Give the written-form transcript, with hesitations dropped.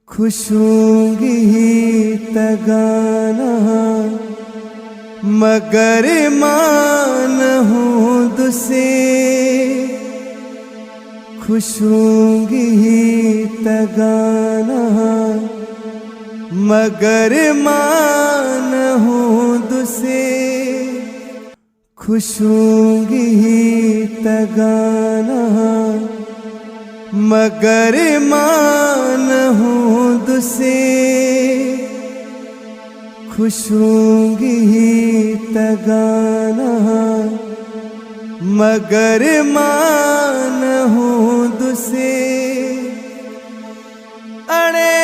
खुशूंगी तगाना मगर मान हूँ दुसे। खुशूंगी तगाना मगर मान हूँ दुसे। खुशूंगी तगाना मगर मान हूँ दुसे। खुशूंगी तगाना मगर मान हूँ दुसे। अड़े